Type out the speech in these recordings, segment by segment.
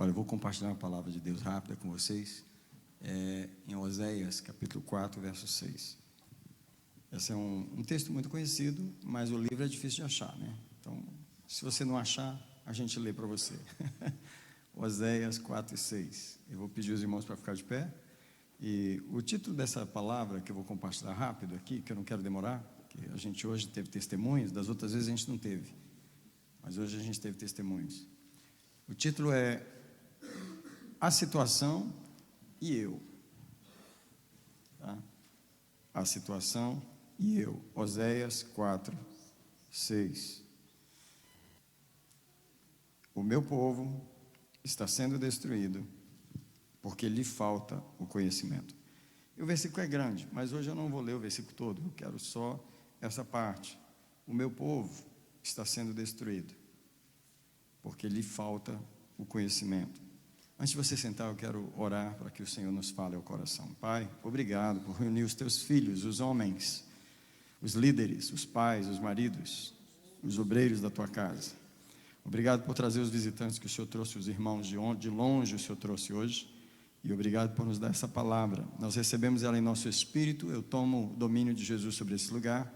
Olha, eu vou compartilhar uma palavra de Deus rápida com vocês, em Oséias, capítulo 4, verso 6. Esse é um texto muito conhecido, mas o livro é difícil de achar, né? Então, se você não achar, a gente lê para você. Oséias 4 e 6. Eu vou pedir os irmãos para ficar de pé. E o título dessa palavra que eu vou compartilhar rápido aqui, que eu não quero demorar, que a gente hoje teve testemunhos, das outras vezes a gente não teve, mas hoje a gente teve testemunhos. O título é A Situação e Eu. Tá? A Situação e Eu. Oséias 4, 6. O meu povo está sendo destruído porque lhe falta o conhecimento. E o versículo é grande, mas hoje eu não vou ler o versículo todo, eu quero só essa parte. O meu povo está sendo destruído porque lhe falta o conhecimento. Antes de você sentar, eu quero orar para que o Senhor nos fale ao coração. Pai, obrigado por reunir os teus filhos, os homens, os líderes, os pais, os maridos, os obreiros da tua casa. Obrigado por trazer os visitantes que o Senhor trouxe, os irmãos de longe o Senhor trouxe hoje. E obrigado por nos dar essa palavra. Nós recebemos ela em nosso espírito. Eu tomo o domínio de Jesus sobre esse lugar.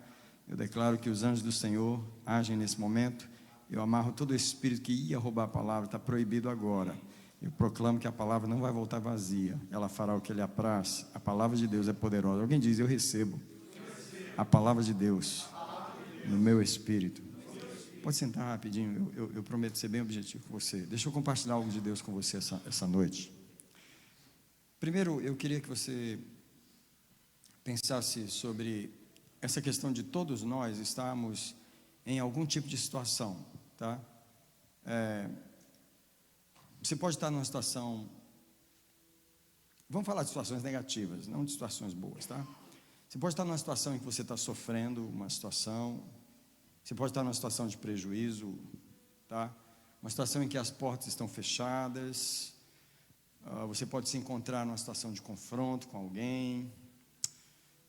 Eu declaro que os anjos do Senhor agem nesse momento. Eu amarro todo o espírito que ia roubar a palavra, está proibido agora. Eu proclamo que a palavra não vai voltar vazia. Ela fará o que lhe apraz. A palavra de Deus é poderosa. Alguém diz, eu recebo a palavra de Deus no meu espírito. Pode sentar rapidinho, eu prometo ser bem objetivo com você. Deixa eu compartilhar algo de Deus com você essa noite. Primeiro, eu queria que você pensasse sobre essa questão de todos nós estarmos em algum tipo de situação, tá? Você pode estar numa situação, vamos falar de situações negativas, não de situações boas, tá? Você pode estar numa situação em que você está sofrendo uma situação, você pode estar numa situação de prejuízo, tá? Uma situação em que as portas estão fechadas. Você pode se encontrar numa situação de confronto com alguém.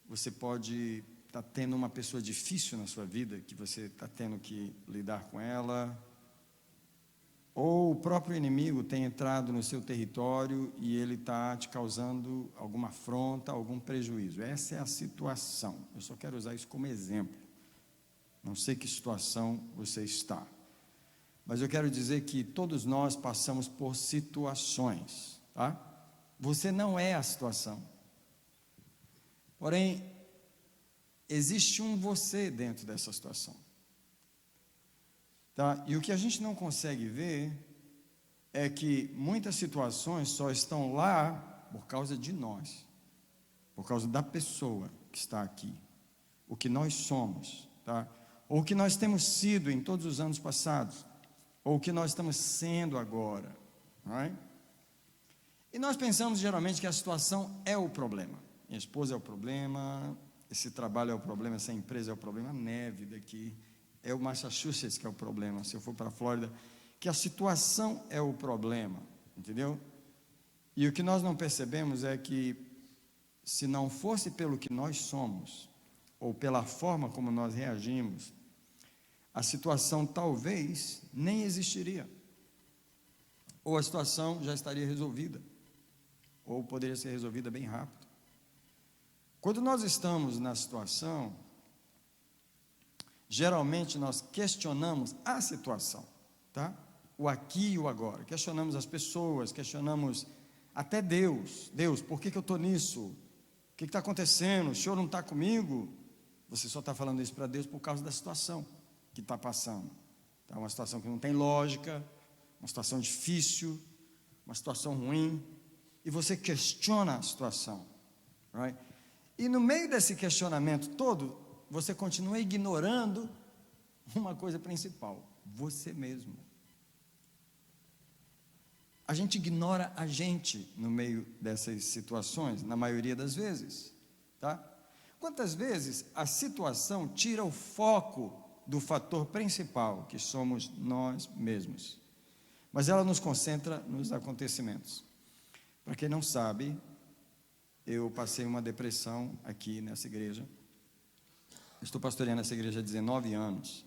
Você pode estar tendo uma pessoa difícil na sua vida, que você está tendo que lidar com ela. Ou o próprio inimigo tem entrado no seu território e ele está te causando alguma afronta, algum prejuízo. Essa é a situação. Eu só quero usar isso como exemplo. Não sei que situação você está. Mas eu quero dizer que todos nós passamos por situações, tá? Você não é a situação. Porém, existe um você dentro dessa situação. Tá? E o que a gente não consegue ver é que muitas situações só estão lá por causa de nós. Por causa da pessoa que está aqui. O que nós somos, tá? Ou o que nós temos sido em todos os anos passados, ou o que nós estamos sendo agora, right? E nós pensamos geralmente que a situação é o problema. Minha esposa é o problema, esse trabalho é o problema, essa empresa é o problema, a neve daqui é o Massachusetts que é o problema, se eu for para a Flórida, que a situação é o problema, entendeu? E o que nós não percebemos é que se não fosse pelo que nós somos, ou pela forma como nós reagimos, a situação talvez nem existiria. Ou a situação já estaria resolvida. Ou poderia ser resolvida bem rápido. Quando nós estamos na situação, geralmente nós questionamos a situação, tá? O aqui e o agora. Questionamos as pessoas, questionamos até Deus. Deus, por que eu estou nisso? O que está acontecendo? O Senhor não está comigo? Você só está falando isso para Deus por causa da situação que está passando. Tá? Uma situação que não tem lógica, uma situação difícil, uma situação ruim, e você questiona a situação. Right? E no meio desse questionamento todo, você continua ignorando uma coisa principal, você mesmo. A gente ignora a gente no meio dessas situações, na maioria das vezes, tá? Quantas vezes a situação tira o foco do fator principal, que somos nós mesmos, mas ela nos concentra nos acontecimentos. Para quem não sabe, eu passei uma depressão aqui nessa igreja. Estou pastoreando essa igreja há 19 anos,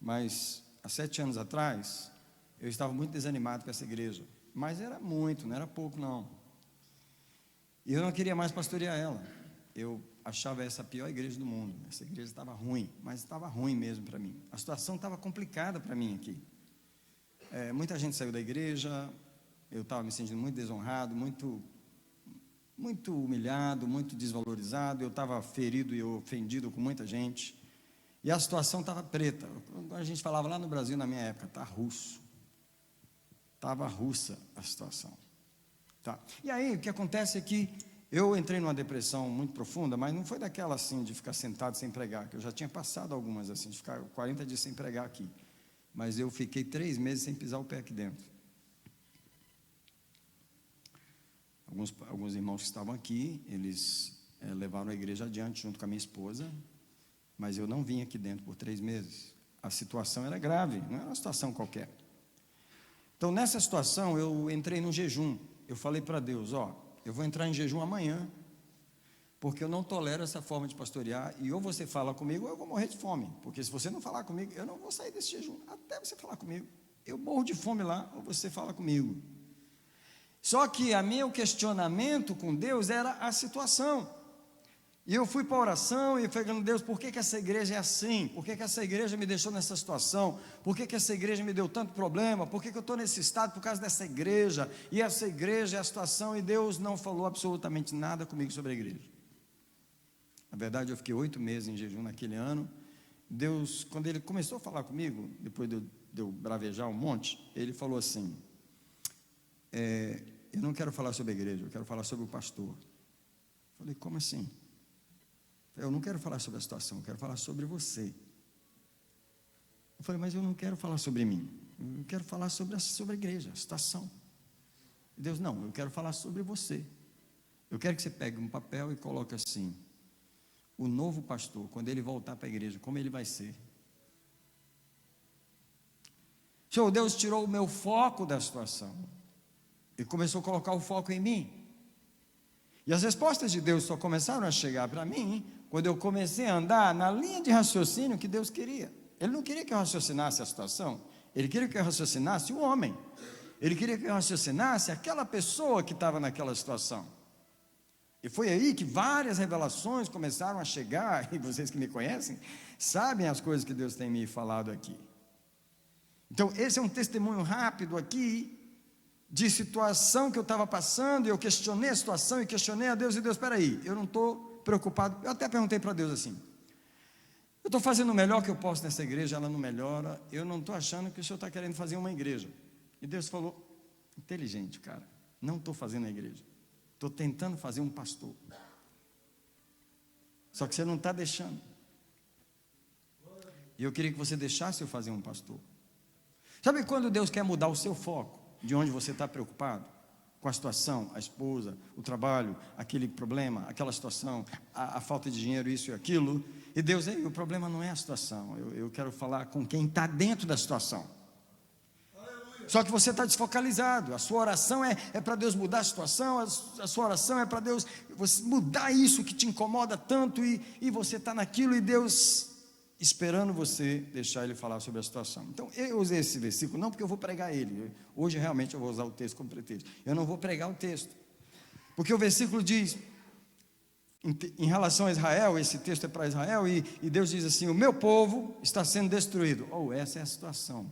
mas há 7 anos atrás, eu estava muito desanimado com essa igreja. mas era muito, não era pouco não. E eu não queria mais pastorear ela. Eu achava essa a pior igreja do mundo. Essa igreja estava ruim, mas estava ruim mesmo para mim. A situação estava complicada para mim aqui. Muita gente saiu da igreja, eu estava me sentindo muito desonrado, muito humilhado, muito desvalorizado. Eu estava ferido e ofendido com muita gente. E a situação estava preta. Quando a gente falava lá no Brasil, na minha época, está russo. Estava russa a situação. Tá. E aí, o que acontece é que eu entrei numa depressão muito profunda, mas não foi daquela assim, de ficar sentado sem pregar, que eu já tinha passado algumas assim, de ficar 40 dias sem pregar aqui. Mas eu fiquei 3 meses sem pisar o pé aqui dentro. Alguns irmãos que estavam aqui, eles levaram a igreja adiante junto com a minha esposa, mas eu não vim aqui dentro por 3 meses. A situação era grave, não era uma situação qualquer. Então, nessa situação, eu entrei num jejum. Eu falei para Deus, eu vou entrar em jejum amanhã, porque eu não tolero essa forma de pastorear, e ou você fala comigo, ou eu vou morrer de fome, porque se você não falar comigo, eu não vou sair desse jejum, até você falar comigo. Eu morro de fome lá, ou você fala comigo. Só que meu questionamento com Deus era a situação. E eu fui para a oração e falei, Deus, por que essa igreja é assim? Por que essa igreja me deixou nessa situação? Por que essa igreja me deu tanto problema? Por que eu estou nesse estado por causa dessa igreja? E essa igreja é a situação, e Deus não falou absolutamente nada comigo sobre a igreja. Na verdade, eu fiquei 8 meses em jejum naquele ano. Deus, quando Ele começou a falar comigo, depois de eu bravejar um monte, Ele falou assim, eu não quero falar sobre a igreja, eu quero falar sobre o pastor. Eu falei, como assim? Eu não quero falar sobre a situação, eu quero falar sobre você. Eu falei, mas eu não quero falar sobre mim, eu quero falar sobre a igreja, a situação. E Deus, não, eu quero falar sobre você. Eu quero que você pegue um papel e coloque assim, o novo pastor, quando ele voltar para a igreja, como ele vai ser? Senhor, Deus tirou o meu foco da situação e começou a colocar o foco em mim. E as respostas de Deus só começaram a chegar para mim quando eu comecei a andar na linha de raciocínio que Deus queria. Ele não queria que eu raciocinasse a situação, Ele queria que eu raciocinasse o homem. Ele queria que eu raciocinasse aquela pessoa que estava naquela situação. E foi aí que várias revelações começaram a chegar, e vocês que me conhecem, sabem as coisas que Deus tem me falado aqui. Então, esse é um testemunho rápido aqui, de situação que eu estava passando, e eu questionei a situação, e questionei a Deus, e Deus, espera aí, eu não estou preocupado. Eu até perguntei para Deus assim, eu estou fazendo o melhor que eu posso nessa igreja, ela não melhora, eu não estou achando que o Senhor está querendo fazer uma igreja. E Deus falou, inteligente, cara, não estou fazendo a igreja, estou tentando fazer um pastor, só que você não está deixando, e eu queria que você deixasse eu fazer um pastor. Sabe quando Deus quer mudar o seu foco, de onde você está preocupado? Com a situação, a esposa, o trabalho, aquele problema, aquela situação, a falta de dinheiro, isso e aquilo, e Deus, o problema não é a situação, eu quero falar com quem está dentro da situação. Só que você está desfocalizado, a sua oração é para Deus mudar a situação, a sua oração é para Deus mudar isso que te incomoda tanto, e você está naquilo, e Deus esperando você deixar Ele falar sobre a situação. Então, eu usei esse versículo, não porque eu vou pregar ele, hoje realmente eu vou usar o texto como pretexto, eu não vou pregar o texto, porque o versículo diz, em relação a Israel, esse texto é para Israel, e Deus diz assim, o meu povo está sendo destruído. Essa é a situação.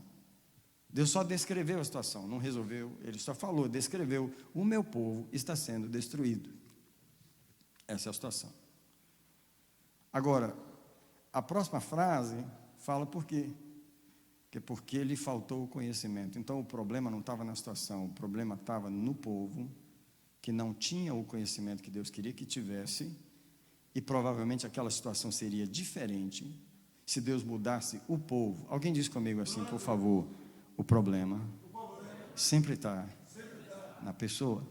Deus só descreveu a situação, não resolveu, Ele só falou, descreveu, o meu povo está sendo destruído. Essa é a situação. Agora, a próxima frase fala por quê? Porque lhe faltou o conhecimento. Então o problema não estava na situação, o problema estava no povo, que não tinha o conhecimento que Deus queria que tivesse, e provavelmente aquela situação seria diferente, se Deus mudasse o povo. Alguém diz comigo assim, por favor, o problema sempre está na pessoa.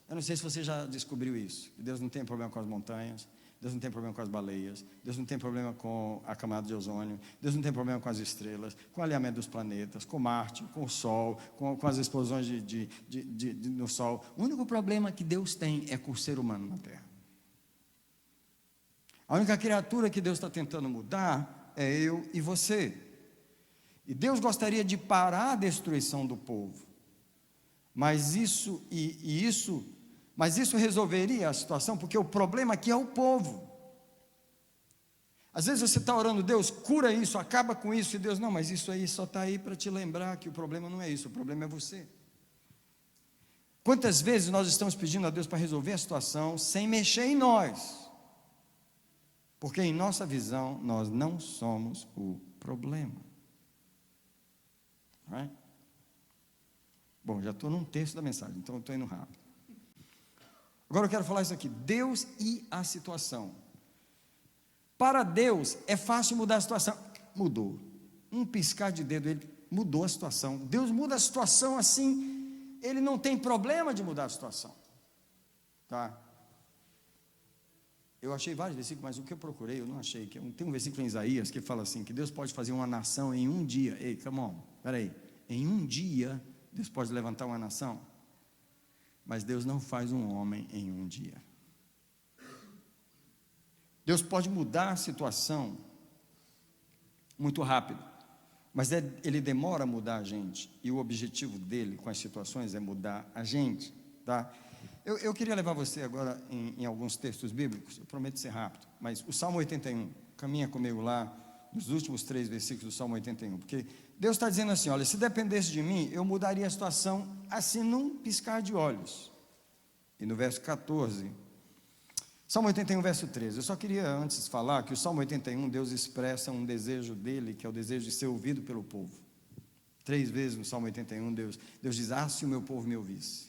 Eu não sei se você já descobriu isso, Deus não tem problema com as montanhas, Deus não tem problema com as baleias, Deus não tem problema com a camada de ozônio, Deus não tem problema com as estrelas, com o alinhamento dos planetas, com Marte, com o Sol, com as explosões no Sol. O único problema que Deus tem é com o ser humano na Terra. A única criatura que Deus está tentando mudar é eu e você. E Deus gostaria de parar a destruição do povo. Mas isso resolveria a situação, porque o problema aqui é o povo. Às vezes você está orando, Deus, cura isso, acaba com isso, e Deus, não, mas isso aí só está aí para te lembrar que o problema não é isso, o problema é você. Quantas vezes nós estamos pedindo a Deus para resolver a situação sem mexer em nós? Porque em nossa visão, nós não somos o problema. Não é? Bom, já estou num terço da mensagem, então estou indo rápido. Agora eu quero falar isso aqui, Deus e a situação. Para Deus é fácil mudar a situação. Mudou. Um piscar de dedo, Ele mudou a situação. Deus muda a situação assim, Ele não tem problema de mudar a situação. Tá? Eu achei vários versículos, mas o que eu procurei, eu não achei. Tem um versículo em Isaías que fala assim, que Deus pode fazer uma nação em um dia. Ei, come on, peraí. Em um dia, Deus pode levantar uma nação. Mas Deus não faz um homem em um dia. Deus pode mudar a situação muito rápido, mas Ele demora a mudar a gente, e o objetivo dele com as situações é mudar a gente, tá? Eu queria levar você agora em alguns textos bíblicos, eu prometo ser rápido, mas o Salmo 81, caminha comigo lá, nos últimos 3 versículos do Salmo 81, porque Deus está dizendo assim, olha, se dependesse de mim, eu mudaria a situação assim num piscar de olhos. E no verso 14, Salmo 81, verso 13, eu só queria antes falar que o Salmo 81, Deus expressa um desejo dele, que é o desejo de ser ouvido pelo povo. 3 vezes no Salmo 81, Deus diz, se o meu povo me ouvisse,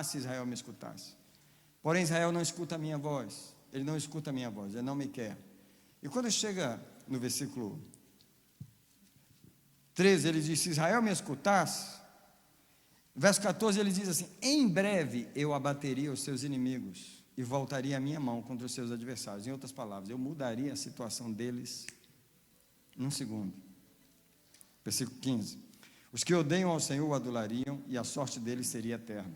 se Israel me escutasse. Porém Israel não escuta a minha voz, ele não escuta a minha voz, ele não me quer. E quando chega no versículo 13, ele diz, se Israel me escutasse, verso 14 ele diz assim, em breve eu abateria os seus inimigos, e voltaria a minha mão contra os seus adversários. Em outras palavras, eu mudaria a situação deles num segundo. Versículo 15, os que odeiam ao Senhor o adulariam, e a sorte deles seria eterna.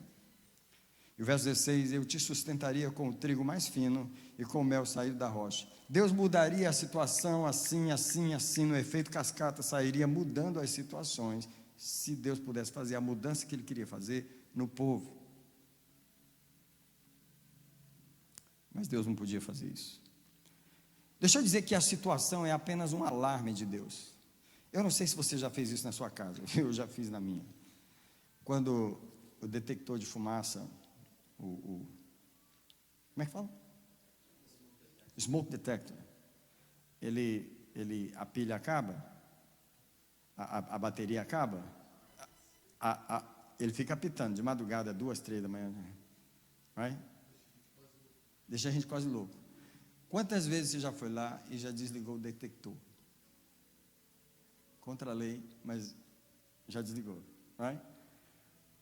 E o verso 16, eu te sustentaria com o trigo mais fino, e com o mel saído da rocha. Deus mudaria a situação assim, assim, assim, no efeito cascata, sairia mudando as situações, se Deus pudesse fazer a mudança que Ele queria fazer no povo. Mas Deus não podia fazer isso. Deixa eu dizer que a situação é apenas um alarme de Deus. Eu não sei se você já fez isso na sua casa, eu já fiz na minha. Quando o detector de fumaça, como é que fala? Smoke detector. A pilha acaba, a bateria acaba, ele fica apitando de madrugada, 2, 3 da manhã. Vai? Deixa a gente quase louco. Quantas vezes você já foi lá e já desligou o detector? Contra a lei, mas já desligou. Vai?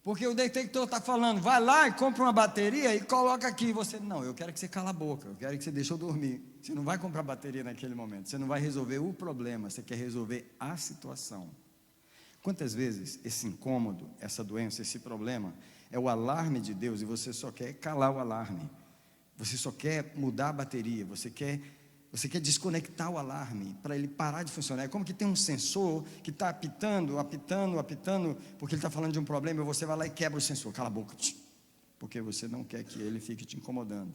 Porque o detector está falando, vai lá e compra uma bateria e coloca aqui. Você, não, eu quero que você cala a boca, eu quero que você deixe eu dormir. Você não vai comprar bateria naquele momento, você não vai resolver o problema, você quer resolver a situação. Quantas vezes esse incômodo, essa doença, esse problema, é o alarme de Deus e você só quer calar o alarme. Você só quer mudar a bateria, você quer desconectar o alarme para ele parar de funcionar. É como que tem um sensor que está apitando, porque ele está falando de um problema, e você vai lá e quebra o sensor, cala a boca, porque você não quer que ele fique te incomodando.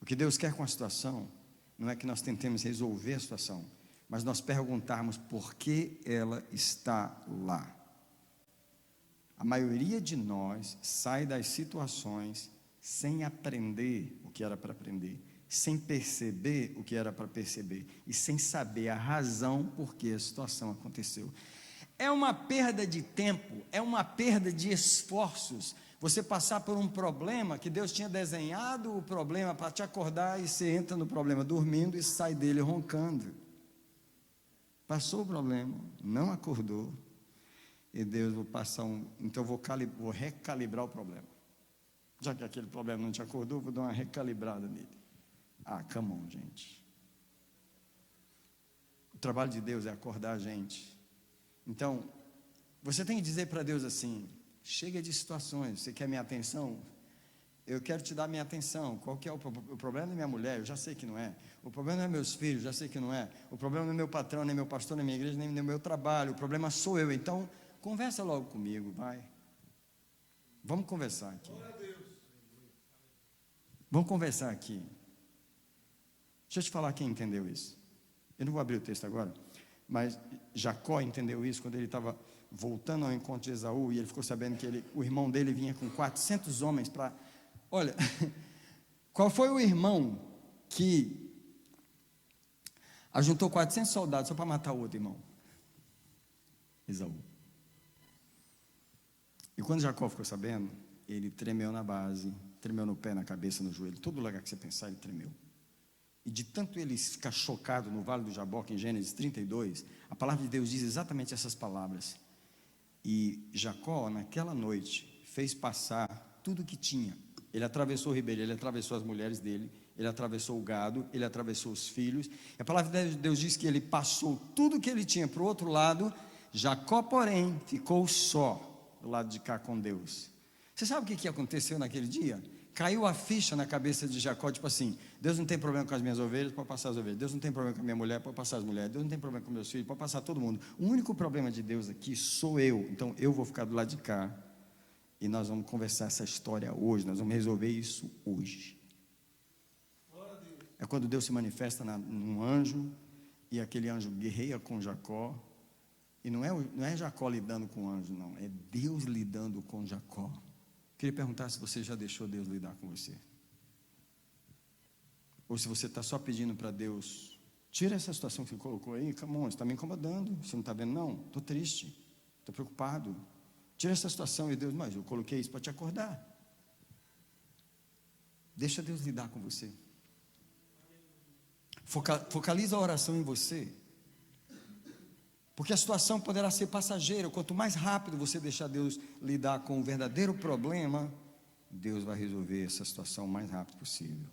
O que Deus quer com a situação, não é que nós tentemos resolver a situação, mas nós perguntarmos por que ela está lá. A maioria de nós sai das situações sem aprender o que era para aprender, sem perceber o que era para perceber, e sem saber a razão por que a situação aconteceu. É uma perda de tempo, é uma perda de esforços, você passar por um problema, que Deus tinha desenhado o problema para te acordar, e você entra no problema dormindo e sai dele roncando. Passou o problema, não acordou, e Deus, então vou recalibrar o problema. Já que aquele problema não te acordou, vou dar uma recalibrada nele. Come on, gente. O trabalho de Deus é acordar a gente. Então, você tem que dizer para Deus assim, chega de situações, você quer minha atenção? Eu quero te dar minha atenção. Qual que é o problema da minha mulher? Eu já sei que não é. O problema não é meus filhos, já sei que não é. O problema não é meu patrão, nem meu pastor, nem minha igreja, nem meu trabalho. O problema sou eu. Então, conversa logo comigo, vai. Vamos conversar aqui. Vamos conversar aqui. Deixa eu te falar quem entendeu isso. Eu não vou abrir o texto agora, mas Jacó entendeu isso quando ele estava voltando ao encontro de Esaú, e ele ficou sabendo que o irmão dele vinha com 400 homens para... Olha, qual foi o irmão que ajuntou 400 soldados só para matar o outro irmão? Esaú. E quando Jacó ficou sabendo, ele tremeu na base, tremeu no pé, na cabeça, no joelho, todo lugar que você pensar ele tremeu. E de tanto ele ficar chocado no Vale do Jaboque, em Gênesis 32, a palavra de Deus diz exatamente essas palavras. E Jacó, naquela noite, fez passar tudo o que tinha. Ele atravessou o ribeiro, ele atravessou as mulheres dele, ele atravessou o gado, ele atravessou os filhos. E a palavra de Deus diz que ele passou tudo o que ele tinha para o outro lado. Jacó, porém, ficou só do lado de cá com Deus. Você sabe o que aconteceu naquele dia? Caiu a ficha na cabeça de Jacó, tipo assim: Deus não tem problema com as minhas ovelhas, pode passar as ovelhas. Deus não tem problema com a minha mulher, pode passar as mulheres. Deus não tem problema com meus filhos, pode passar todo mundo. O único problema de Deus aqui sou eu. Então eu vou ficar do lado de cá e nós vamos conversar essa história hoje, nós vamos resolver isso hoje. É quando Deus se manifesta num anjo, e aquele anjo guerreia com Jacó. E não é Jacó lidando com o anjo, não, é Deus lidando com Jacó. Queria perguntar se você já deixou Deus lidar com você, ou se você está só pedindo para Deus: tira essa situação que você colocou aí, come on, você está me incomodando, você não está vendo? Não, estou triste, estou preocupado, tira essa situação. E Deus: mas eu coloquei isso para te acordar. Deixa Deus lidar com você. Focaliza a oração em você, porque a situação poderá ser passageira. Quanto mais rápido você deixar Deus lidar com o verdadeiro problema, Deus vai resolver essa situação o mais rápido possível,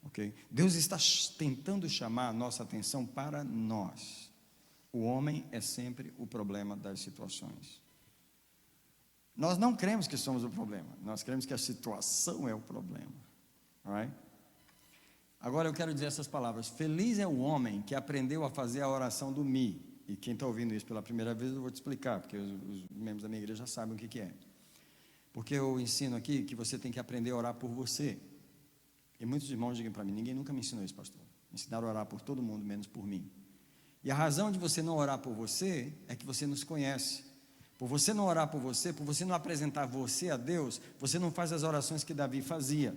ok? Deus está tentando chamar a nossa atenção para nós. O homem é sempre o problema das situações. Nós não cremos que somos o problema, nós cremos que a situação é o problema, alright? Agora eu quero dizer essas palavras: feliz é o homem que aprendeu a fazer a oração do me. E quem está ouvindo isso pela primeira vez, eu vou te explicar, porque os membros da minha igreja já sabem o que é. Porque eu ensino aqui que você tem que aprender a orar por você. E muitos irmãos dizem para mim: ninguém nunca me ensinou isso, pastor. Me ensinaram a orar por todo mundo, menos por mim. E a razão de você não orar por você é que você não se conhece. Por você não orar por você não apresentar você a Deus, você não faz as orações que Davi fazia.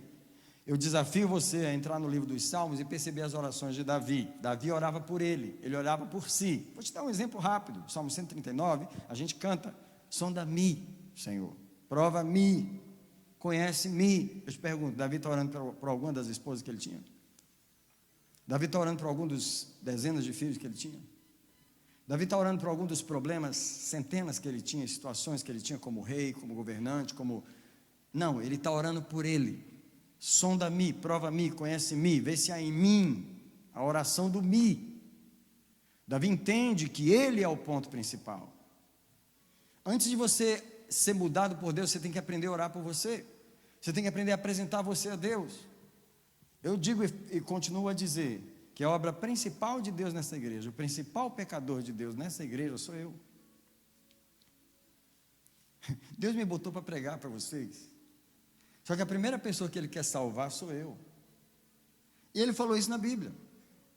Eu desafio você a entrar no livro dos Salmos e perceber as orações de Davi. Davi orava por ele orava por si. Vou te dar um exemplo rápido. Salmo 139, a gente canta: sonda-me, Senhor, prova-me, conhece-me. Eu te pergunto: Davi está orando por alguma das esposas que ele tinha? Davi está orando por algum dos dezenas de filhos que ele tinha? Davi está orando por algum dos problemas, centenas que ele tinha, situações que ele tinha como rei, como governante, como... Não, ele está orando por ele. Sonda-me, prova-me, conhece-me, vê se há em mim a oração do me. Davi entende que ele é o ponto principal. Antes de você ser mudado por Deus, você tem que aprender a orar por você. Você tem que aprender a apresentar você a Deus. Eu digo e continuo a dizer que a obra principal de Deus nessa igreja, o principal pecador de Deus nessa igreja sou eu. Deus me botou para pregar para vocês. Só que a primeira pessoa que Ele quer salvar sou eu. E Ele falou isso na Bíblia.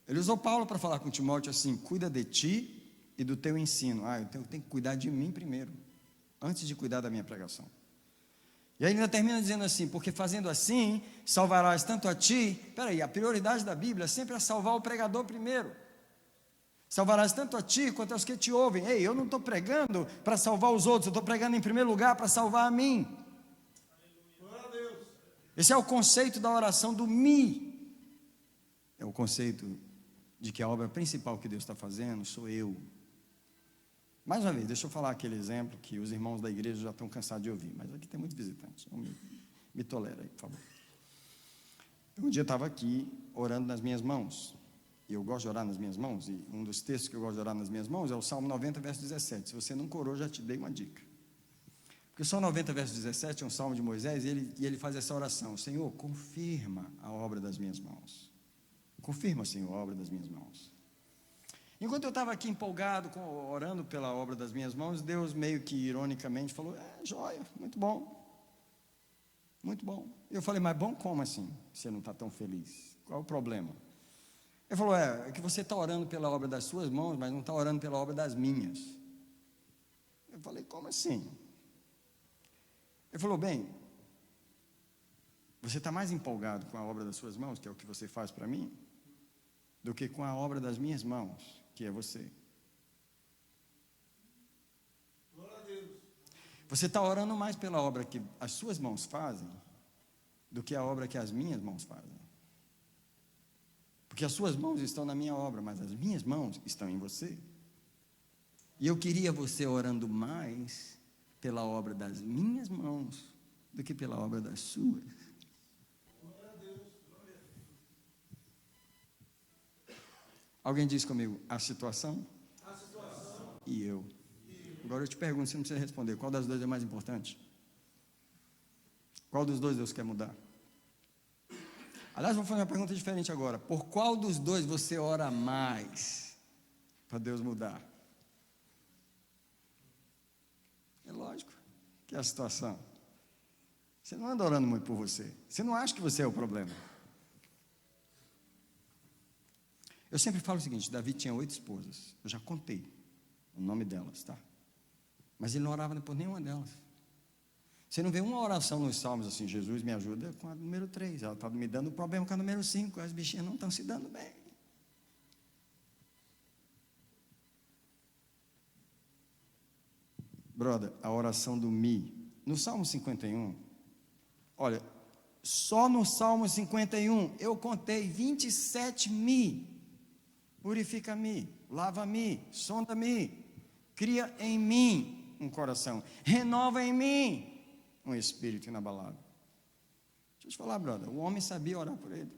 Ele usou Paulo para falar com Timóteo assim: cuida de ti e do teu ensino. Eu tenho que cuidar de mim primeiro, antes de cuidar da minha pregação. E aí ele ainda termina dizendo assim: porque fazendo assim, salvarás tanto a ti. Peraí, a prioridade da Bíblia sempre é salvar o pregador primeiro. Salvarás tanto a ti quanto aos que te ouvem. Ei, eu não estou pregando para salvar os outros, eu estou pregando em primeiro lugar para salvar a mim. Esse é o conceito da oração do me. É o conceito de que a obra principal que Deus está fazendo sou eu. Mais uma vez, deixa eu falar aquele exemplo que os irmãos da igreja já estão cansados de ouvir, mas aqui tem muitos visitantes, então me tolera aí, por favor. Um dia eu estava aqui orando nas minhas mãos, e eu gosto de orar nas minhas mãos, e um dos textos que eu gosto de orar nas minhas mãos é o Salmo 90, verso 17. Se você não corou, já te dei uma dica. Porque o Salmo 90, verso 17 é um salmo de Moisés, e ele faz essa oração: Senhor, confirma a obra das minhas mãos. Confirma, Senhor, a obra das minhas mãos. Enquanto eu estava aqui empolgado, orando pela obra das minhas mãos, Deus meio que ironicamente falou: joia, muito bom. Muito bom. Eu falei, mas bom como assim? Você não está tão feliz? Qual é o problema? Ele falou, é que você está orando pela obra das suas mãos, mas não está orando pela obra das minhas. Eu falei, como assim? Ele falou, bem, você está mais empolgado com a obra das suas mãos, que é o que você faz para mim, do que com a obra das minhas mãos, que é você. Glória a Deus. Você está orando mais pela obra que as suas mãos fazem, do que a obra que as minhas mãos fazem. Porque as suas mãos estão na minha obra, mas as minhas mãos estão em você. E eu queria você orando mais pela obra das minhas mãos do que pela obra das suas. Glória a Deus. Alguém diz comigo, a situação A situação. e eu. Agora eu te pergunto, você não precisa responder, qual das duas é mais importante? Qual dos dois Deus quer mudar? Aliás, vou fazer uma pergunta diferente agora. Por qual dos dois você ora mais para Deus mudar? É lógico que é a situação. Você não anda orando muito por você. Você não acha que você é o problema. Eu sempre falo o seguinte, Davi tinha 8 esposas. Eu já contei o nome delas, tá? Mas ele não orava por nenhuma delas. Você não vê uma oração nos salmos assim, Jesus me ajuda com a número 3. Ela está me dando problema com a número 5. As bichinhas não estão se dando bem. Brother, a oração do Mi. No Salmo 51, olha, só no Salmo 51 eu contei 27 Mi. Purifica-me, lava-me, sonda-me, cria em mim um coração, renova em mim um espírito inabalável. Deixa eu te falar, brother, o homem sabia orar por ele.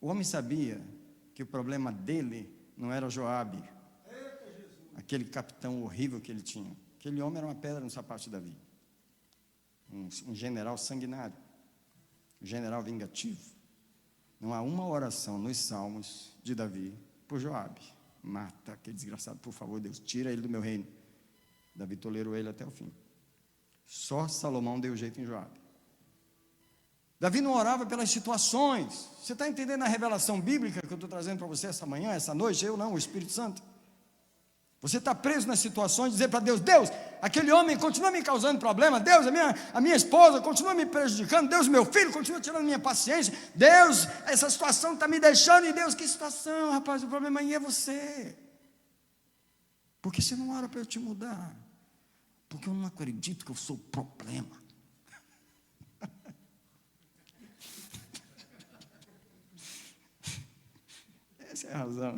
O homem sabia que o problema dele não era Joabe, aquele capitão horrível que ele tinha. Aquele homem era uma pedra no sapato de Davi. Um general sanguinário, um general vingativo. Não há uma oração nos salmos de Davi por Joabe. Mata aquele desgraçado, por favor, Deus, tira ele do meu reino. Davi tolerou ele até o fim. Só Salomão deu jeito em Joabe. Davi não orava pelas situações. Você está entendendo a revelação bíblica que eu estou trazendo para você essa manhã, essa noite? Eu não, o Espírito Santo. Você está preso nas situações, dizer para Deus, Deus, aquele homem continua me causando problema, Deus, a minha esposa continua me prejudicando, Deus, meu filho continua tirando minha paciência, Deus, essa situação está me deixando, e Deus, que situação, rapaz, o problema aí é você. Porque você não ora para eu te mudar, porque eu não acredito que eu sou o problema. Essa é a razão.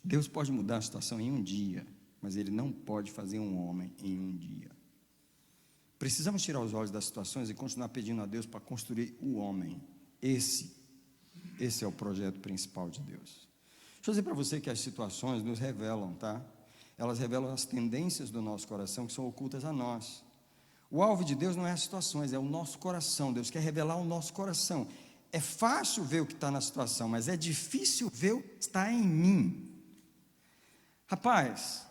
Deus pode mudar a situação em um dia, mas Ele não pode fazer um homem em um dia. Precisamos tirar os olhos das situações e continuar pedindo a Deus para construir o homem. Esse é o projeto principal de Deus. Deixa eu dizer para você que as situações nos revelam, tá? Elas revelam as tendências do nosso coração que são ocultas a nós. O alvo de Deus não é as situações, é o nosso coração. Deus quer revelar o nosso coração. É fácil ver o que está na situação, mas é difícil ver o que está em mim. Rapaz,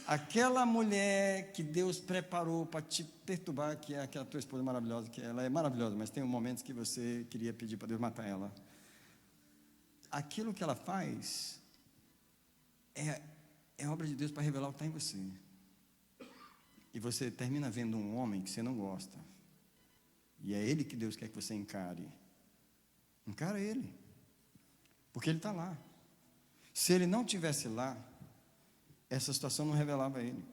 aquela mulher que Deus preparou para te perturbar, que é aquela tua esposa maravilhosa, que ela é maravilhosa, mas tem momentos que você queria pedir para Deus matar ela. Aquilo que ela faz é obra de Deus para revelar o que está em você. E você termina vendo um homem que você não gosta. E é ele que Deus quer que você encare. Encara ele. Porque ele está lá. Se ele não estivesse lá, essa situação não revelava ele.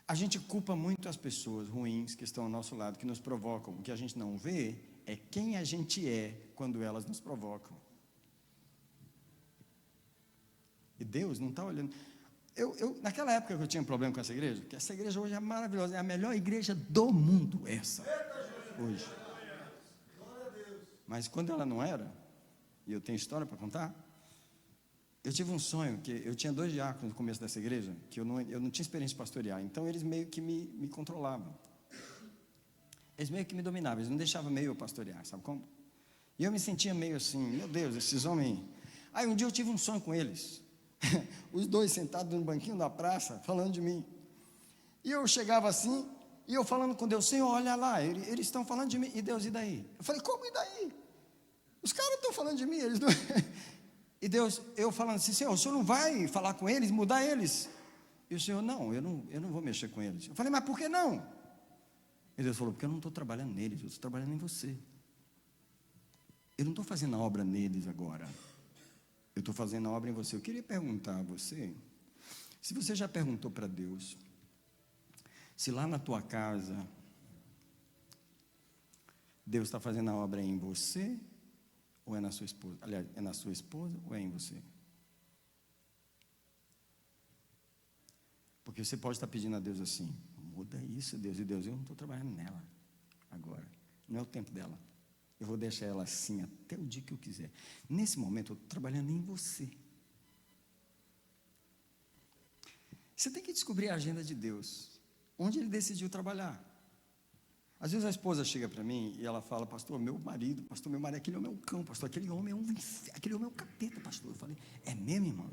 A gente culpa muito as pessoas ruins que estão ao nosso lado, que nos provocam. O que a gente não vê é quem a gente é quando elas nos provocam. E Deus não está olhando. Naquela época que eu tinha um problema com essa igreja, que essa igreja hoje é maravilhosa, é a melhor igreja do mundo, essa, hoje. Mas quando ela não era, e eu tenho história para contar, eu tive um sonho, que eu tinha 2 diáconos no começo dessa igreja, que eu não tinha experiência de pastorear, então eles meio que me controlavam. Eles meio que me dominavam, eles não deixavam meio eu pastorear, sabe como? E eu me sentia meio assim, meu Deus, esses homens. Aí um dia eu tive um sonho com eles. Os dois sentados no banquinho da praça, falando de mim. E eu chegava assim, e eu falando com Deus, Senhor, olha lá, eles estão falando de mim. E Deus, e daí? Eu falei, como e daí? Os caras estão falando de mim, eles não... E Deus, eu falando assim, Senhor, o Senhor não vai falar com eles, mudar eles? E o Senhor, não, eu não vou mexer com eles. Eu falei, mas por que não? E Deus falou, porque eu não estou trabalhando neles, eu estou trabalhando em você. Eu não estou fazendo a obra neles agora. Eu estou fazendo a obra em você. Eu queria perguntar a você, se você já perguntou para Deus, se lá na tua casa, Deus está fazendo a obra em você, ou é na sua esposa? Aliás, é na sua esposa ou é em você? Porque você pode estar pedindo a Deus assim, muda isso, Deus, e Deus, eu não estou trabalhando nela agora, não é o tempo dela. Eu vou deixar ela assim até o dia que eu quiser. Nesse momento, eu estou trabalhando em você. Você tem que descobrir a agenda de Deus, onde Ele decidiu trabalhar. Às vezes a esposa chega para mim e ela fala, pastor, meu marido, aquele homem é um cão, pastor, aquele homem é um capeta, pastor. Eu falei, é mesmo, irmão?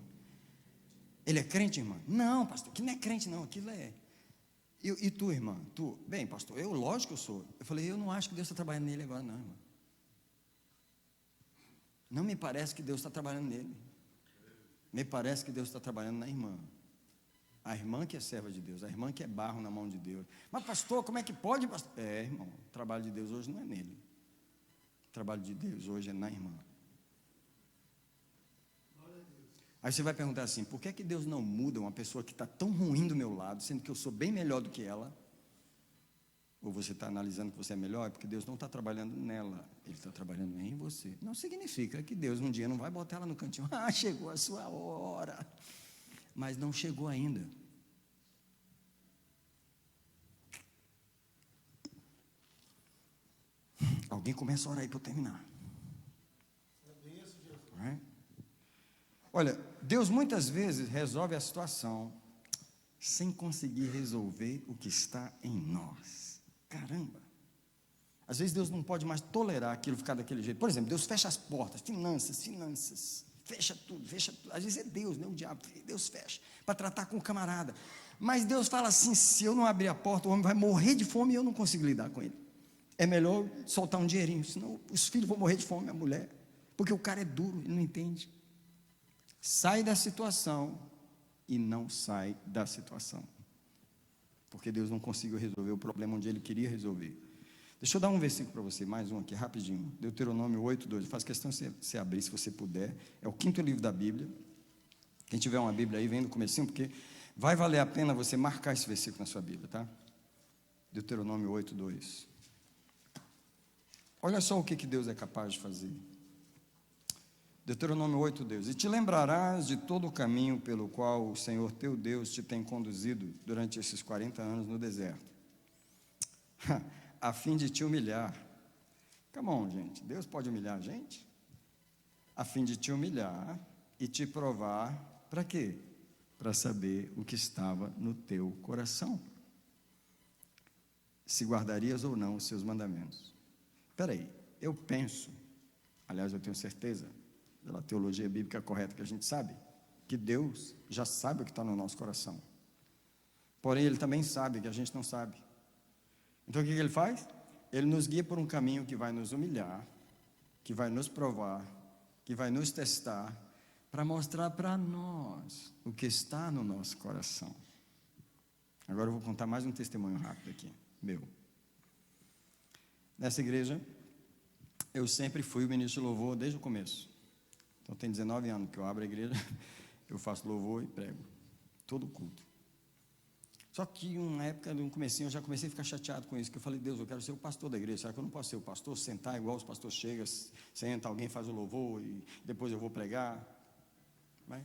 Ele é crente, irmã? Não, pastor, aquilo não é crente, não, aquilo é... E tu, irmã? Tu? Bem, pastor, lógico que eu sou. Eu falei, eu não acho que Deus está trabalhando nele agora, não, irmã. Não me parece que Deus está trabalhando nele. Me parece que Deus está trabalhando na irmã. A irmã que é serva de Deus, a irmã que é barro na mão de Deus. Mas pastor, como é que pode, pastor? Irmão, o trabalho de Deus hoje não é nele. O trabalho de Deus hoje é na irmã. Aí você vai perguntar assim, por que é que Deus não muda uma pessoa que está tão ruim do meu lado, sendo que eu sou bem melhor do que ela? Ou você está analisando que você é melhor? É porque Deus não está trabalhando nela, Ele está trabalhando em você. Não significa que Deus um dia não vai botar ela no cantinho. Ah, chegou a sua hora. Mas não chegou ainda. Alguém começa a orar aí para eu terminar. Não é? Olha, Deus muitas vezes resolve a situação sem conseguir resolver o que está em nós. Caramba! Às vezes Deus não pode mais tolerar aquilo ficar daquele jeito. Por exemplo, Deus fecha as portas, finanças. Fecha tudo. Às vezes é Deus, não o diabo. Deus fecha, para tratar com o camarada. Mas Deus fala assim, se eu não abrir a porta, o homem vai morrer de fome e eu não consigo lidar com ele. É melhor soltar um dinheirinho, senão os filhos vão morrer de fome, a mulher. Porque o cara é duro, ele não entende. Sai da situação e não sai da situação. Porque Deus não conseguiu resolver o problema onde Ele queria resolver. Deixa eu dar um versículo para você, mais um aqui, rapidinho. Deuteronômio 8:2. Eu faço questão de você abrir, se você puder. É o 5º livro da Bíblia. Quem tiver uma Bíblia aí, vem no comecinho, porque vai valer a pena você marcar esse versículo na sua Bíblia, tá? Deuteronômio 8:2. Olha só o que Deus é capaz de fazer. Deuteronômio 8:2. E te lembrarás de todo o caminho pelo qual o Senhor teu Deus te tem conduzido durante esses 40 anos no deserto, a fim de te humilhar. Come on, gente, Deus pode humilhar a gente? A fim de te humilhar e te provar, para quê? Para saber o que estava no teu coração, se guardarias ou não os seus mandamentos. Espera aí, eu penso, aliás eu tenho certeza, pela teologia bíblica correta que a gente sabe, que Deus já sabe o que está no nosso coração. Porém, Ele também sabe que a gente não sabe. Então, o que Ele faz? Ele nos guia por um caminho que vai nos humilhar, que vai nos provar, que vai nos testar, para mostrar para nós o que está no nosso coração. Agora eu vou contar mais um testemunho rápido aqui, meu. Nessa igreja, eu sempre fui o ministro de louvor desde o começo. Então tem 19 anos que eu abro a igreja, eu faço louvor e prego, todo culto. Só que uma época, no comecinho, eu já comecei a ficar chateado com isso, que eu falei, Deus, eu quero ser o pastor da igreja, será que eu não posso ser o pastor, sentar igual os pastores chegam, senta, alguém faz o louvor e depois eu vou pregar? Vai.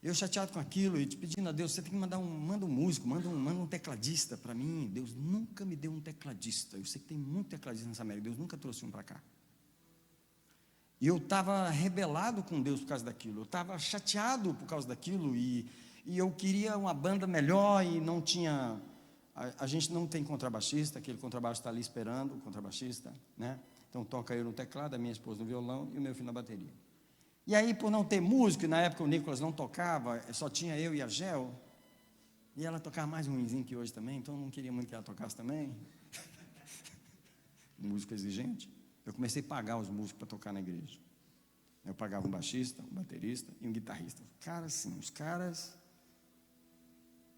Eu chateado com aquilo e te pedindo a Deus, você tem que manda um músico, manda um tecladista para mim. Deus nunca me deu um tecladista. Eu sei que tem muito tecladista nessa América, Deus nunca trouxe um para cá. E eu estava rebelado com Deus por causa daquilo, eu estava chateado por causa daquilo, e eu queria uma banda melhor e não tinha, a gente não tem contrabaixista, aquele contrabaixo está ali esperando, o contrabaixista, né? Então toca eu no teclado, a minha esposa no violão e o meu filho na bateria. E aí, por não ter músico, e na época o Nicolas não tocava, só tinha eu e a Gel, e ela tocava mais ruimzinho que hoje também, então eu não queria muito que ela tocasse também. Músico exigente. Eu comecei a pagar os músicos para tocar na igreja. Eu pagava um baixista, um baterista e um guitarrista. Cara, assim, os caras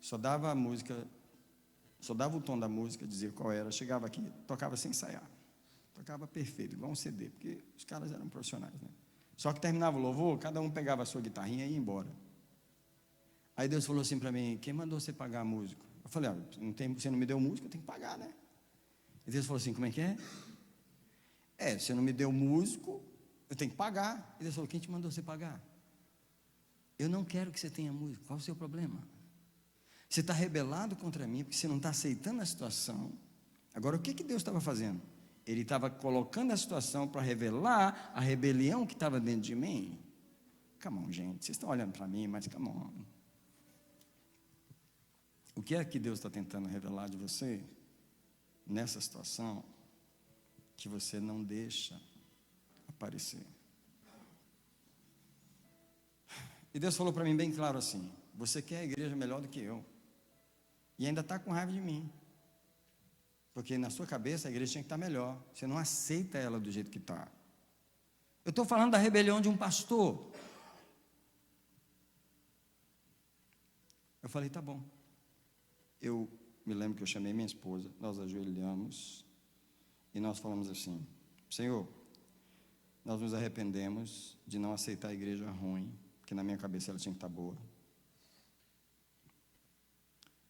só dava a música, só dava o tom da música, dizia qual era, chegava aqui, tocava sem ensaiar. Tocava perfeito, igual um CD, porque os caras eram profissionais, né? Só que terminava o louvor, cada um pegava a sua guitarrinha e ia embora. Aí Deus falou assim para mim: quem mandou você pagar músico? Eu falei: você não me deu música, eu tenho que pagar, né? E Deus falou assim: como é que é? Você não me deu músico, eu tenho que pagar. E Deus falou: quem te mandou você pagar? Eu não quero que você tenha músico. Qual o seu problema? Você está rebelado contra mim, porque você não está aceitando a situação. Agora, o que Deus estava fazendo? Ele estava colocando a situação para revelar a rebelião que estava dentro de mim. Come on, gente, vocês estão olhando para mim, mas come on. O que é que Deus está tentando revelar de você nessa situação que você não deixa aparecer? E Deus falou para mim bem claro assim: você quer a igreja melhor do que eu, e ainda está com raiva de mim, porque na sua cabeça a igreja tinha que estar melhor, você não aceita ela do jeito que está. Eu estou falando da rebelião de um pastor. Eu falei: tá bom. Eu me lembro que eu chamei minha esposa, nós ajoelhamos e nós falamos assim: Senhor, nós nos arrependemos de não aceitar a igreja ruim, porque na minha cabeça ela tinha que estar boa.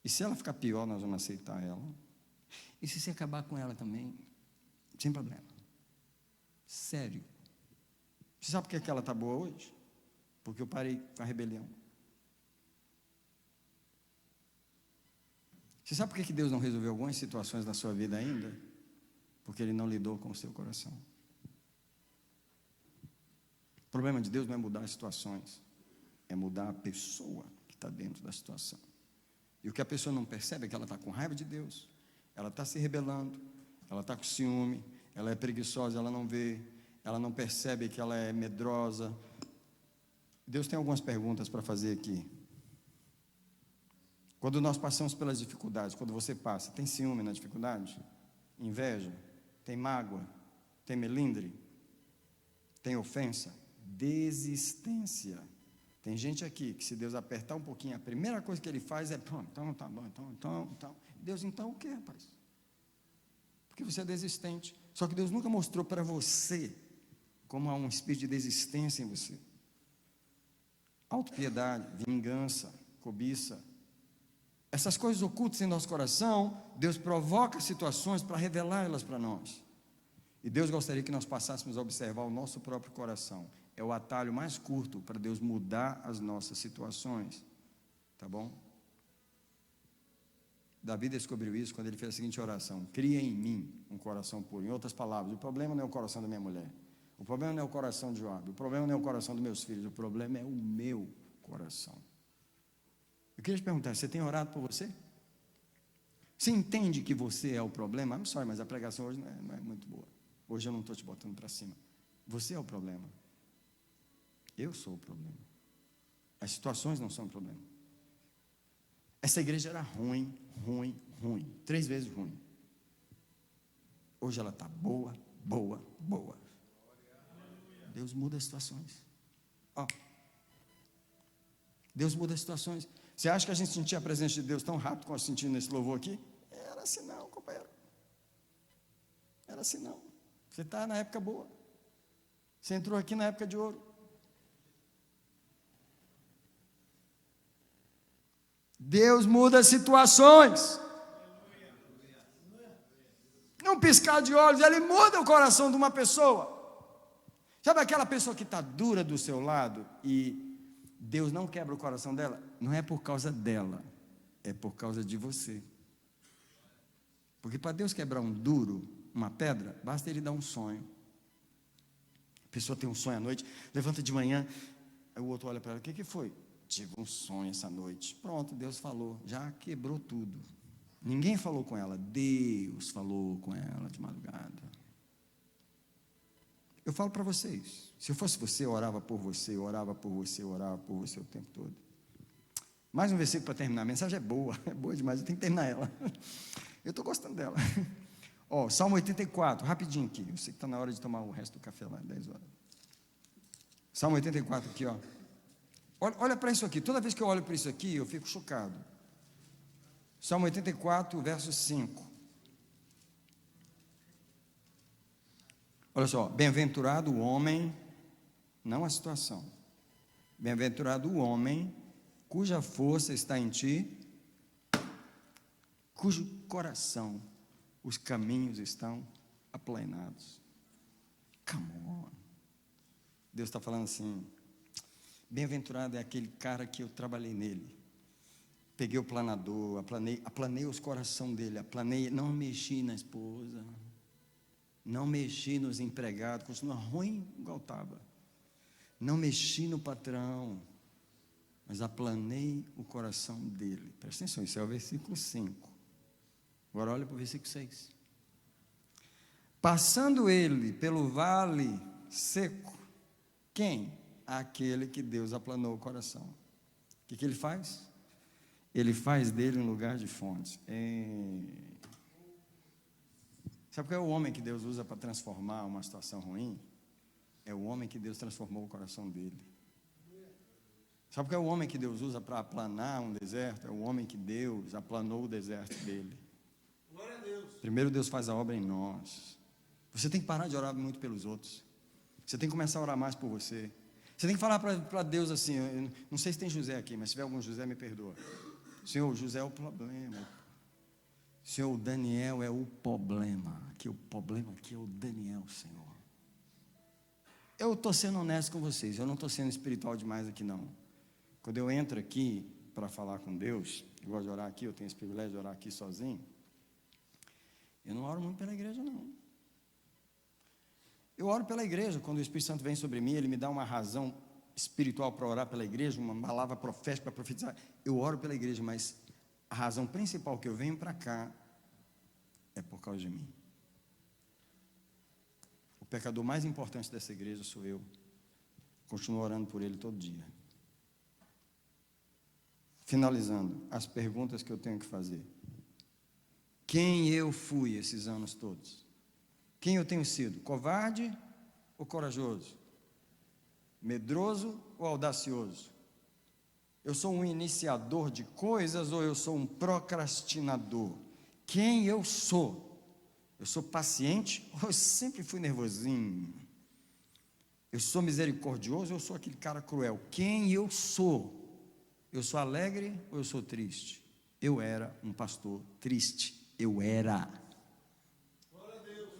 E se ela ficar pior, nós vamos aceitar ela. E se você acabar com ela também, sem problema. Sério. Você sabe por que ela está boa hoje? Porque eu parei com a rebelião. Você sabe por que Deus não resolveu algumas situações na sua vida ainda? Porque Ele não lidou com o seu coração. O problema de Deus não é mudar as situações, é mudar a pessoa que está dentro da situação. E o que a pessoa não percebe é que ela está com raiva de Deus, ela está se rebelando, ela está com ciúme, ela é preguiçosa, ela não vê, ela não percebe que ela é medrosa. Deus tem algumas perguntas para fazer aqui. Quando nós passamos pelas dificuldades, quando você passa, tem ciúme na dificuldade? Inveja? Tem mágoa? Tem melindre? Tem ofensa? Desistência. Tem gente aqui que, se Deus apertar um pouquinho, a primeira coisa que Ele faz é: pronto, então tá bom, então. Deus, então o que, rapaz? Porque você é desistente. Só que Deus nunca mostrou para você como há um espírito de desistência em você. Autopiedade, vingança, cobiça. Essas coisas ocultas em nosso coração, Deus provoca situações para revelá-las para nós. E Deus gostaria que nós passássemos a observar o nosso próprio coração. É o atalho mais curto para Deus mudar as nossas situações. Tá bom? Davi descobriu isso quando ele fez a seguinte oração: cria em mim um coração puro. Em outras palavras, o problema não é o coração da minha mulher, o problema não é o coração de Joabe, o problema não é o coração dos meus filhos, o problema é o meu coração. Eu queria te perguntar: você tem orado por você? Você entende que você é o problema? I'm sorry, mas a pregação hoje não é muito boa. Hoje eu não estou te botando para cima. Você é o problema. Eu sou o problema. As situações não são o problema. Essa igreja era ruim. 3 vezes ruim. Hoje ela está boa. Deus muda as situações. Deus muda as situações. Você acha que a gente sentia a presença de Deus tão rápido como nós sentimos nesse louvor aqui? Era assim não, companheiro. Era assim não. Você está na época boa. Você entrou aqui na época de ouro. Deus muda as situações. Num piscar de olhos, Ele muda o coração de uma pessoa. Sabe aquela pessoa que está dura do seu lado e Deus não quebra o coração dela? Não é por causa dela, é por causa de você. Porque para Deus quebrar um duro, uma pedra, basta Ele dar um sonho. A pessoa tem um sonho à noite, levanta de manhã, aí o outro olha para ela: o que foi? Tive um sonho essa noite. Pronto, Deus falou, já quebrou tudo. Ninguém falou com ela, Deus falou com ela de madrugada. Eu falo para vocês, se eu fosse você, eu orava por você, eu orava por você, eu orava por você o tempo todo. Mais um versículo para terminar. A mensagem é boa demais, eu tenho que terminar ela. Eu estou gostando dela. Ó, Salmo 84, rapidinho aqui. Eu sei que está na hora de tomar o resto do café lá, 10 horas. Salmo 84 aqui, ó. Olha para isso aqui. Toda vez que eu olho para isso aqui, eu fico chocado. Salmo 84, verso 5. Olha só, bem-aventurado o homem, não a situação. Bem-aventurado o homem cuja força está em ti, cujo coração os caminhos estão aplainados. Come on. Deus está falando assim, bem-aventurado é aquele cara que eu trabalhei nele. Peguei o planador, aplanei os corações dele, não mexi na esposa, não mexi nos empregados, continua ruim igual estava. Não mexi no patrão, mas aplanei o coração dele. Presta atenção, isso é o versículo 5. Agora olha para o versículo 6. Passando ele pelo vale seco, quem? Aquele que Deus aplanou o coração. O que ele faz? Ele faz dele um lugar de fontes. Sabe qual é o homem que Deus usa para transformar uma situação ruim? É o homem que Deus transformou o coração dele. Sabe qual é o homem que Deus usa para aplanar um deserto? É o homem que Deus aplanou o deserto dele. Glória a Deus. Primeiro Deus faz a obra em nós. Você tem que parar de orar muito pelos outros. Você tem que começar a orar mais por você. Você tem que falar para Deus assim, não sei se tem José aqui, mas se tiver algum José, me perdoa. Senhor, José é o problema. Senhor, o Daniel é o problema. O problema aqui é o Daniel, Senhor. Eu estou sendo honesto com vocês, eu não estou sendo espiritual demais aqui não. Quando eu entro aqui para falar com Deus, eu gosto de orar aqui, eu tenho esse privilégio de orar aqui sozinho, eu não oro muito pela igreja não. Eu oro pela igreja, quando o Espírito Santo vem sobre mim, ele me dá uma razão espiritual para orar pela igreja, uma palavra profética para profetizar, eu oro pela igreja, mas a razão principal que eu venho para cá é por causa de mim. O pecador mais importante dessa igreja sou eu. Continuo orando por ele todo dia. Finalizando, as perguntas que eu tenho que fazer. Quem eu fui esses anos todos? Quem eu tenho sido? Covarde ou corajoso? Medroso ou audacioso? Eu sou um iniciador de coisas ou eu sou um procrastinador? Quem eu sou? Eu sou paciente ou eu sempre fui nervosinho? Eu sou misericordioso ou eu sou aquele cara cruel? Quem eu sou? Eu sou alegre ou eu sou triste? Eu era um pastor triste. Eu era. Glória a Deus.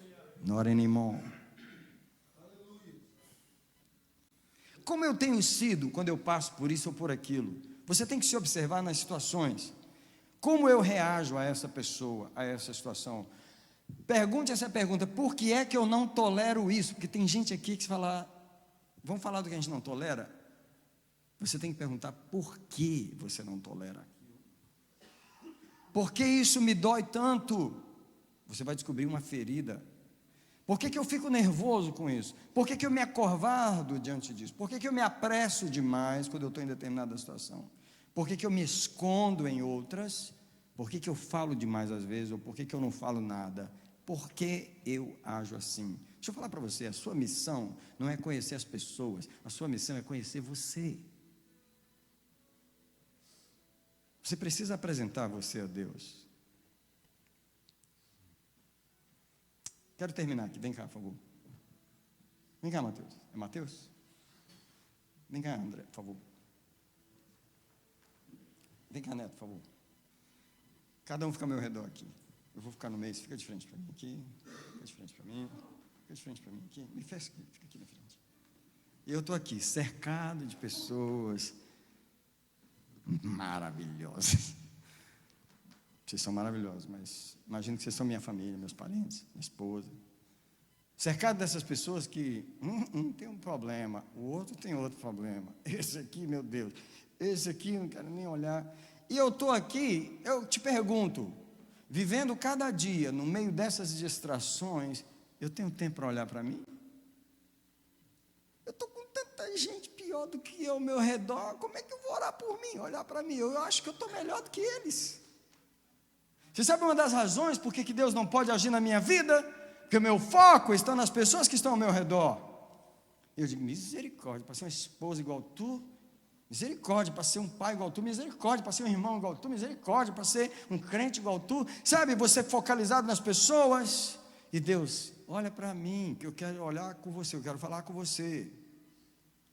Not anymore. Como eu tenho sido quando eu passo por isso ou por aquilo? Você tem que se observar nas situações. Como eu reajo a essa pessoa, a essa situação? Pergunte essa pergunta: por que é que eu não tolero isso? Porque tem gente aqui que se fala, vamos falar do que a gente não tolera? Você tem que perguntar por que você não tolera aquilo. Por que isso me dói tanto? Você vai descobrir uma ferida. Por que eu fico nervoso com isso? Por que eu me acovardo diante disso? Por que eu me apresso demais quando eu estou em determinada situação? Por que eu me escondo em outras? Por que eu falo demais às vezes? Ou por que eu não falo nada? Por que eu ajo assim? Deixa eu falar para você, a sua missão não é conhecer as pessoas, a sua missão é conhecer você. Você precisa apresentar você a Deus. Quero terminar aqui, vem cá, por favor. Vem cá, Mateus. É Mateus? Vem cá, André, por favor. Vem cá, Neto, por favor. Cada um fica ao meu redor aqui. Eu vou ficar no meio, fica de frente para mim aqui. Fica de frente para mim. Fica de frente para mim aqui. Me fecha aqui, fica aqui na frente. E eu estou aqui, cercado de pessoas maravilhosas. Vocês são maravilhosos, mas imagino que vocês são minha família, meus parentes, minha esposa. Cercado dessas pessoas que um tem um problema, o outro tem outro problema. Esse aqui, meu Deus, esse aqui não quero nem olhar. E eu estou aqui, eu te pergunto, vivendo cada dia no meio dessas distrações, eu tenho tempo para olhar para mim? melhor do que eu ao meu redor, como é que eu vou orar por mim, olhar para mim? Eu acho que eu estou melhor do que eles. Você sabe uma das razões por que Deus não pode agir na minha vida? Porque o meu foco está nas pessoas que estão ao meu redor. Eu digo, misericórdia, para ser uma esposa igual tu, misericórdia, para ser um pai igual tu, misericórdia, para ser um irmão igual tu, misericórdia, para ser um crente igual tu, sabe, você focalizado nas pessoas, e Deus, olha para mim, que eu quero olhar com você, eu quero falar com você.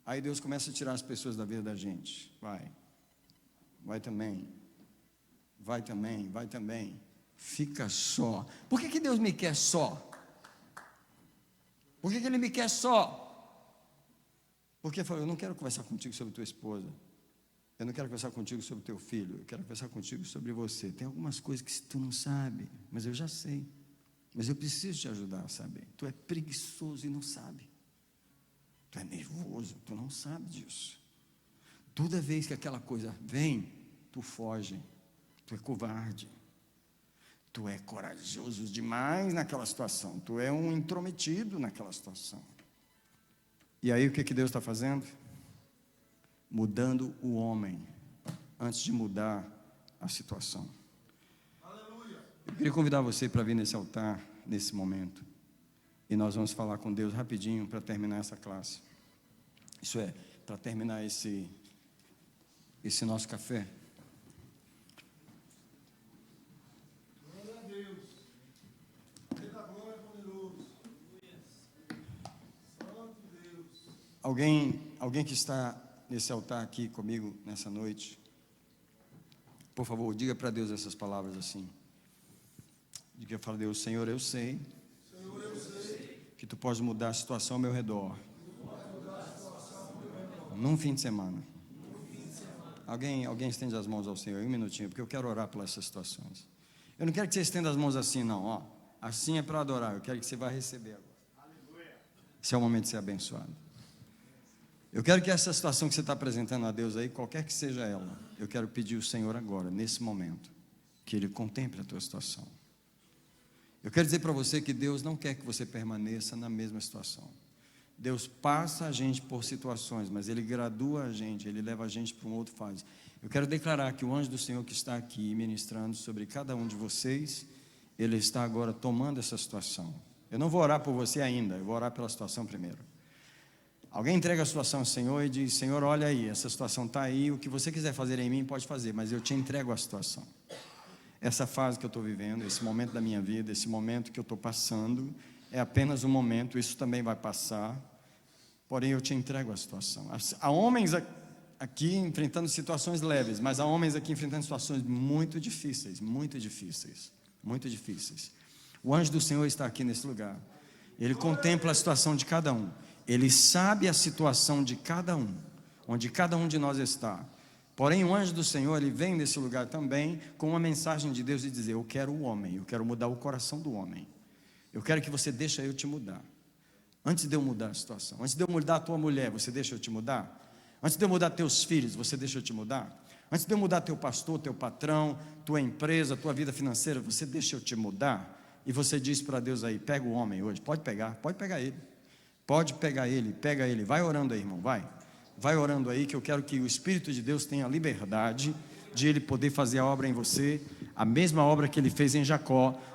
Aí Deus começa a tirar as pessoas da vida da gente, vai também, fica só. Por que Deus me quer só? Por que Ele me quer só? Porque ele falou, eu não quero conversar contigo sobre tua esposa, eu não quero conversar contigo sobre teu filho, eu quero conversar contigo sobre você. Tem algumas coisas que tu não sabe, mas eu já sei, mas eu preciso te ajudar a saber. Tu é preguiçoso e não sabe, tu é nervoso, tu não sabe disso. Toda vez que aquela coisa vem, tu foge, tu é covarde, tu é corajoso demais naquela situação, tu é um intrometido naquela situação. E aí o que Deus está fazendo? Mudando o homem, antes de mudar a situação. Aleluia. Eu queria convidar você para vir nesse altar, nesse momento, e nós vamos falar com Deus rapidinho para terminar essa classe. Isso é, para terminar esse nosso café. Glória a Deus. Rei da glória poderoso. Santo Deus. Alguém que está nesse altar aqui comigo nessa noite, por favor, diga para Deus essas palavras assim. Diga para Deus, Senhor, eu sei que Tu podes mudar a situação ao meu redor, num fim de semana. Alguém estende as mãos ao Senhor, um minutinho, porque eu quero orar por essas situações. Eu não quero que você estenda as mãos assim, não, ó. Assim é para adorar, eu quero que você vá receber agora. Esse é o momento de ser abençoado. Eu quero que essa situação que você está apresentando a Deus aí, qualquer que seja ela, eu quero pedir ao Senhor agora, nesse momento, que Ele contemple a tua situação. Eu quero dizer para você que Deus não quer que você permaneça na mesma situação. Deus passa a gente por situações, mas Ele gradua a gente, Ele leva a gente para uma outra fase. Eu quero declarar que o anjo do Senhor que está aqui ministrando sobre cada um de vocês, ele está agora tomando essa situação. Eu não vou orar por você ainda, eu vou orar pela situação primeiro. Alguém entrega a situação ao Senhor e diz, Senhor, olha aí, essa situação está aí, o que você quiser fazer em mim, pode fazer, mas eu te entrego a situação. Essa fase que eu estou vivendo, esse momento da minha vida, esse momento que eu estou passando, é apenas um momento, isso também vai passar, porém eu te entrego a situação. Há homens aqui enfrentando situações leves, mas há homens aqui enfrentando situações muito difíceis, muito difíceis, muito difíceis. O anjo do Senhor está aqui nesse lugar, ele contempla a situação de cada um, ele sabe a situação de cada um, onde cada um de nós está. Porém, o anjo do Senhor, ele vem nesse lugar também com uma mensagem de Deus e dizer, eu quero o homem, eu quero mudar o coração do homem. Eu quero que você deixe eu te mudar. Antes de eu mudar a situação, antes de eu mudar a tua mulher, você deixa eu te mudar? Antes de eu mudar teus filhos, você deixa eu te mudar? Antes de eu mudar teu pastor, teu patrão, tua empresa, tua vida financeira, você deixa eu te mudar? E você diz para Deus aí, pega o homem hoje, pode pegar ele. Pode pegar ele, pega ele, vai orando aí, irmão, vai orando aí, que eu quero que o Espírito de Deus tenha liberdade de Ele poder fazer a obra em você, a mesma obra que Ele fez em Jacó,